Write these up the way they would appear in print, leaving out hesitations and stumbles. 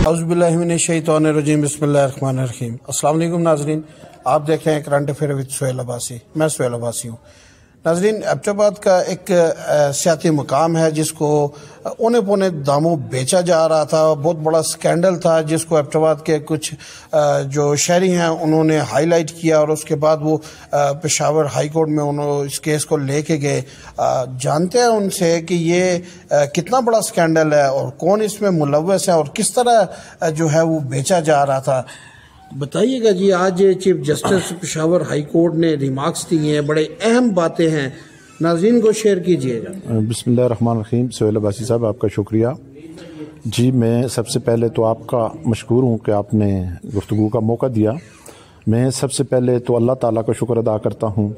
اعوذ باللہ من الشیطان الرجیم، بسم اللہ الرحمن الرحیم۔ السلام علیکم ناظرین، آپ دیکھ رہے ہیں current affair with Sohail Abbasi. میں سہیل عباسی ہوں۔ ناظرین، ایبٹ آباد کا ایک سیاحتی مقام ہے جس کو اونے پونے داموں بیچا جا رہا تھا، بہت بڑا سکینڈل تھا جس کو ایبٹ آباد کے کچھ جو شہری ہیں انہوں نے ہائی لائٹ کیا، اور اس کے بعد وہ پشاور ہائی کورٹ میں انہوں اس کیس کو لے کے گئے۔ جانتے ہیں ان سے کہ یہ کتنا بڑا سکینڈل ہے اور کون اس میں ملوث ہے اور کس طرح جو ہے وہ بیچا جا رہا تھا۔ بتائیے گا جی، آج chief justice Peshawar high court نے ریمارکس دیے ہیں، بڑے اہم باتیں ہیں، ناظرین کو شیئر کیجیے گا۔ بسم اللہ الرحمن الرحیم۔ سہیل عباسی صاحب، آپ کا شکریہ جی۔ میں سب سے پہلے تو آپ کا مشکور ہوں کہ آپ نے گفتگو کا موقع دیا۔ میں سب سے پہلے تو اللہ تعالیٰ کا شکر ادا کرتا ہوں،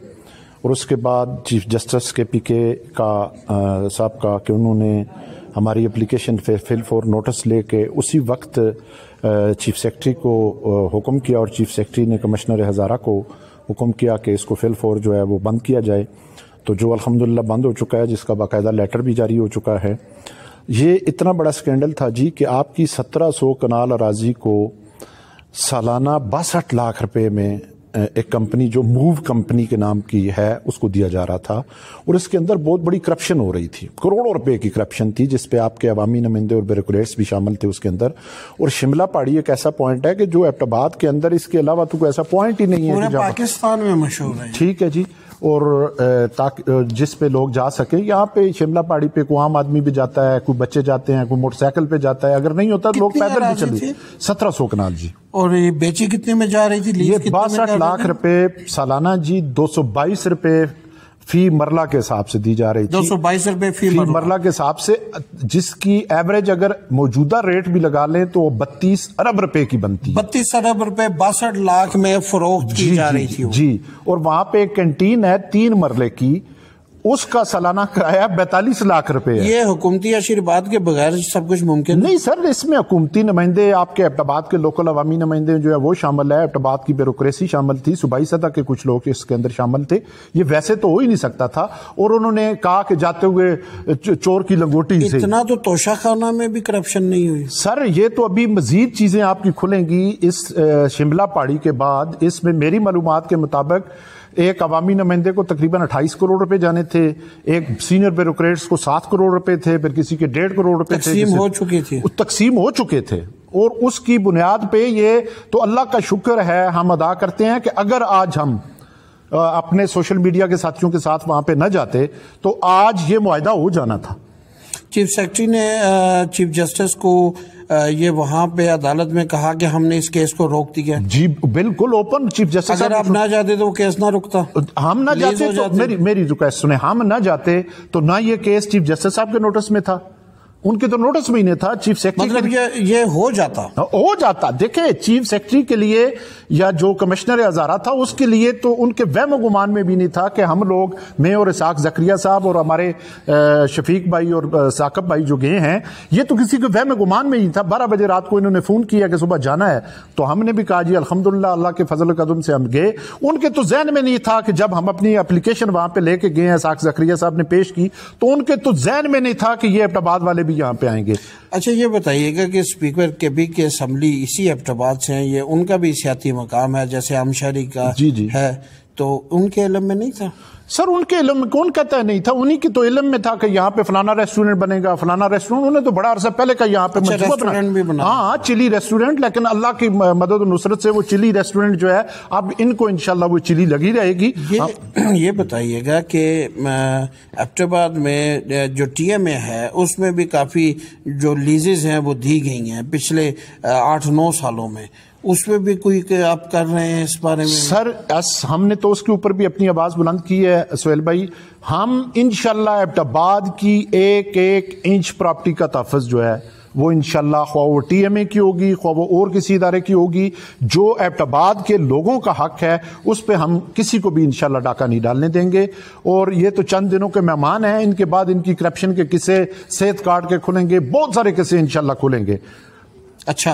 اور اس کے بعد چیف جسٹس کے پی کے کا صاحب کا کہ انہوں نے ہماری اپلیکیشن پہ فل فور نوٹس لے کے اسی وقت چیف سیکرٹری کو حکم کیا، اور چیف سیکرٹری نے کمشنر ہزارہ کو حکم کیا کہ اس کو فل فور جو ہے وہ بند کیا جائے، تو جو الحمدللہ بند ہو چکا ہے، جس کا باقاعدہ لیٹر بھی جاری ہو چکا ہے۔ یہ اتنا بڑا سکینڈل تھا جی کہ آپ کی 1700 کنال اراضی کو سالانہ 62 لاکھ روپے میں ایک کمپنی جو موو کمپنی کے نام کی ہے اس کو دیا جا رہا تھا، اور اس کے اندر بہت بڑی کرپشن ہو رہی تھی، کروڑوں روپے کی کرپشن تھی، جس پہ آپ کے عوامی نمائندے اور بیوروکریٹس بھی شامل تھے اس کے اندر۔ اور شملہ پہاڑی ایک ایسا پوائنٹ ہے کہ جو ایبٹ آباد کے اندر اس کے علاوہ تو کوئی ایسا پوائنٹ ہی نہیں ہے، پورے پاکستان میں مشہور ہے۔ ٹھیک ہے جی، اور جس پہ لوگ جا سکیں۔ یہاں پہ شملہ پہاڑی پہ کوئی عام آدمی بھی جاتا ہے، کوئی بچے جاتے ہیں، کوئی موٹر سائیکل پہ جاتا ہے، اگر نہیں ہوتا تو لوگ پیدل بھی چلتے۔ 1700 کنال جی۔ اور یہ بیچی کتنے میں جا رہی تھی؟ یہ 62 لاکھ روپے سالانہ جی، 222 روپے فی مرلہ کے حساب سے دی جا رہی تھی۔ 222 روپے فی مرلہ کے حساب سے، جس کی ایوریج اگر موجودہ ریٹ بھی لگا لیں تو 32 ارب روپے کی بنتی ہے۔ 32 ارب روپے 62 لاکھ میں فروخت کی جا رہی تھی جی۔ اور وہاں پہ ایک کینٹین ہے 3 مرلے کی، اس کا سالانہ کرایہ 42 لاکھ روپے ہے۔ یہ حکومتی آشرواد کے بغیر سب کچھ ممکن نہیں سر، اس میں حکومتی نمائندے، آپ کے ایبٹ آباد کے لوکل عوامی نمائندے جو ہے وہ شامل ہے، ایبٹ آباد کی بیوروکریسی شامل تھی، صوبائی سطح کے کچھ لوگ اس کے اندر شامل تھے۔ یہ ویسے تو ہو ہی نہیں سکتا تھا، اور انہوں نے کہا کہ جاتے ہوئے چور کی لنگوٹی سے۔ اتنا تو توشہ خانہ میں بھی کرپشن نہیں ہوئی سر۔ یہ تو ابھی مزید چیزیں آپ کی کھلیں گی اس شملہ پہاڑی کے بعد۔ اس میں میری معلومات کے مطابق ایک عوامی نمائندے کو تقریباً 28 کروڑ روپے جانے تھے، ایک سینئر بیوروکریٹس کو 7 کروڑ روپے تھے، پھر کسی کے 1.5 کروڑ روپے تقسیم ہو چکے تھے۔ اور اس کی بنیاد پہ یہ تو اللہ کا شکر ہے، ہم ادا کرتے ہیں کہ اگر آج ہم اپنے سوشل میڈیا کے ساتھیوں کے ساتھ وہاں پہ نہ جاتے تو آج یہ معاہدہ ہو جانا تھا۔ چیف سیکرٹری نے چیف جسٹس کو یہ وہاں پہ عدالت میں کہا کہ ہم نے اس کیس کو روک دیا جی، بالکل اوپن۔ چیف جسٹس اگر آپ نہ جاتے تو وہ کیس نہ رکتا، ہم نہ جاتے تو میری ریکویسٹ سنیں، ہم نہ جاتے تو نہ یہ کیس چیف جسٹس صاحب کے نوٹس میں تھا، ان کے تو نوٹس میں ہی نہیں تھا۔ چیف سیکرٹری مطلب یہ ہو جاتا۔ دیکھیں، چیف سیکرٹری کے لیے یا جو کمشنر ہزارہ تھا اس کے لیے تو ان کے وہم و گمان میں بھی نہیں تھا کہ ہم لوگ، میں اور اسحاق زکریا صاحب اور ہمارے شفیق بھائی اور ثاقب بھائی جو گئے ہیں، یہ تو کسی کے وہم و گمان میں ہی تھا۔ 12 بجے رات کو انہوں نے فون کیا کہ صبح جانا ہے، تو ہم نے بھی کہا جی الحمدللہ اللہ کے فضل و کرم سے ہم گئے۔ ان کے تو ذہن میں نہیں تھا کہ جب ہم اپنی اپلیکیشن وہاں پہ لے کے گئے ہیں، اسحاق زکریا صاحب نے پیش کی، تو ان کے تو ذہن میں نہیں تھا کہ یہ ایبٹ آباد والے بھی یہاں پہ آئیں گے۔ اچھا یہ بتائیے گا کہ اسپیکر کیبی کے اسمبلی اسی ایبٹ آباد سے ہیں، یہ ان کا بھی سیاسی مقام ہے جیسے عام شہری کا ہے، تو ان کے علم میں نہیں تھا؟ سر ان کے علم میں کون کہتا ہے نہیں تھا؟ انہی کی تو علم میں تھا کہ یہاں پہ فلانا ریسٹورنٹ بنے گا، فلانا ریسٹورنٹ، انہوں نے تو بڑا عرصہ پہلے کا یہاں پہ ریسٹورنٹ بھی بنا، ہاں چلی ریسٹورنٹ، لیکن اللہ کی مدد و نصرت سے وہ چلی ریسٹورنٹ جو ہے اب ان کو انشاءاللہ وہ چلی لگی رہے گی۔ یہ بتائیے گا کہ ایبٹ آباد میں جو ٹی ایم اے ہے اس میں بھی کافی جو لیزز ہیں وہ دی گئی ہیں پچھلے 8-9 سالوں میں، اس میں بھی کوئی کہ آپ کر رہے ہیں اس بارے میں؟ سر ہم نے تو اس کے اوپر بھی اپنی آواز بلند کی ہے سہیل بھائی۔ ہم انشاءاللہ ایبٹ آباد کی ایک انچ پراپرٹی کا تحفظ جو ہے وہ انشاءاللہ خواہ وہ ٹی ایم اے کی ہوگی، خواہ وہ اور کسی ادارے کی ہوگی، جو ایبٹ آباد کے لوگوں کا حق ہے اس پہ ہم کسی کو بھی انشاءاللہ ڈاکہ نہیں ڈالنے دیں گے۔ اور یہ تو چند دنوں کے مہمان ہیں، ان کے بعد ان کی کرپشن کے قصے صحت کارڈ کے کھلیں گے، بہت سارے قصے انشاءاللہ کھلیں گے۔ اچھا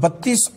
32